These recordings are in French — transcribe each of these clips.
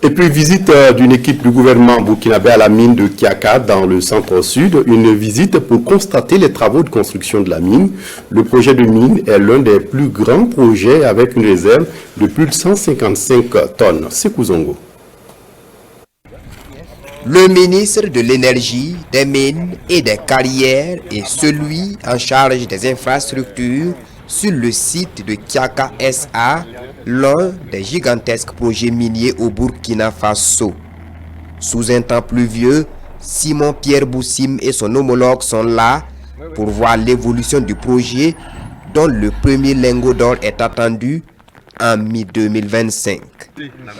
Et puis visite d'une équipe du gouvernement burkinabé à la mine de Kiaka dans le centre-sud, une visite pour constater les travaux de construction de la mine. Le projet de mine est l'un des plus grands projets avec une réserve de plus de 155 tonnes. Sékou Zongo. Le ministre de l'Énergie, des Mines et des Carrières est celui en charge des infrastructures sur le site de Kiaka SA, l'un des gigantesques projets miniers au Burkina Faso. Sous un temps pluvieux, Simon Pierre Boussim et son homologue sont là pour voir l'évolution du projet dont le premier lingot d'or est attendu en mi-2025.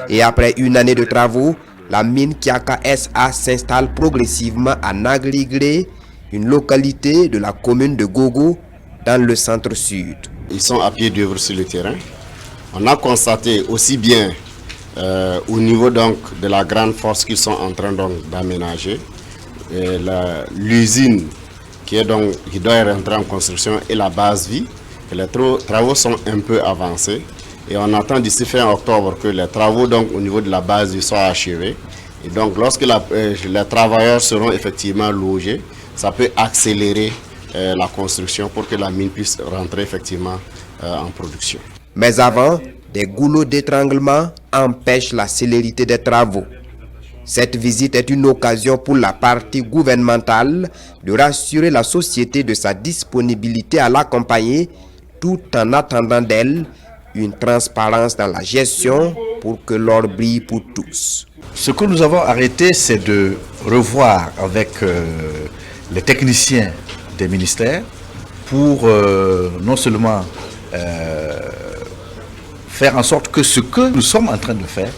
Et après une année de travaux, la mine Kiaka SA s'installe progressivement à Nagrigré, une localité de la commune de Gogo, dans le centre-sud. Ils sont à pied d'œuvre sur le terrain. On a constaté aussi bien au niveau donc de la grande force qu'ils sont en train d'aménager, l'usine qui doit rentrer en construction et la base vie. Les travaux sont un peu avancés. Et on attend d'ici fin octobre que les travaux donc, au niveau de la base soient achevés. Et donc lorsque les travailleurs seront effectivement logés, ça peut accélérer la construction pour que la mine puisse rentrer effectivement en production. Mais avant, des goulots d'étranglement empêchent la célérité des travaux. Cette visite est une occasion pour la partie gouvernementale de rassurer la société de sa disponibilité à l'accompagner tout en attendant d'elle une transparence dans la gestion pour que l'or brille pour tous. Ce que nous avons arrêté, c'est de revoir avec les techniciens des ministères pour non seulement faire en sorte que ce que nous sommes en train de faire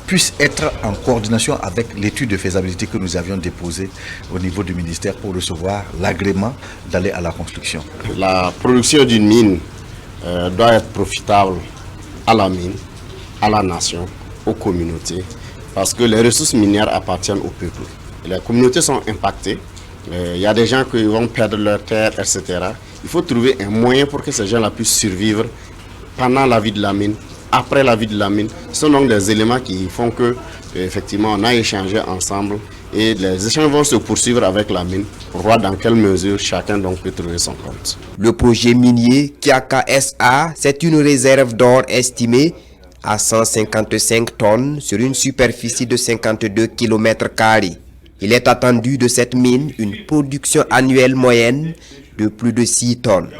puisse être en coordination avec l'étude de faisabilité que nous avions déposée au niveau du ministère pour recevoir l'agrément d'aller à la construction. La production d'une mine doit être profitable à la mine, à la nation, aux communautés, parce que les ressources minières appartiennent au peuple. Les communautés sont impactées, il y a des gens qui vont perdre leur terre, etc. Il faut trouver un moyen pour que ces gens-là puissent survivre pendant la vie de la mine, après la vie de la mine. Ce sont donc des éléments qui font que, effectivement, on a échangé ensemble et les échanges vont se poursuivre avec la mine pour voir dans quelle mesure chacun donc peut trouver son compte. Le projet minier Kiaka SA, c'est une réserve d'or estimée à 155 tonnes sur une superficie de 52 km². Il est attendu de cette mine une production annuelle moyenne de plus de 6 tonnes.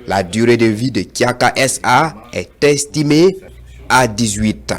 La durée de vie de Kiaka SA est estimée à 18 ans.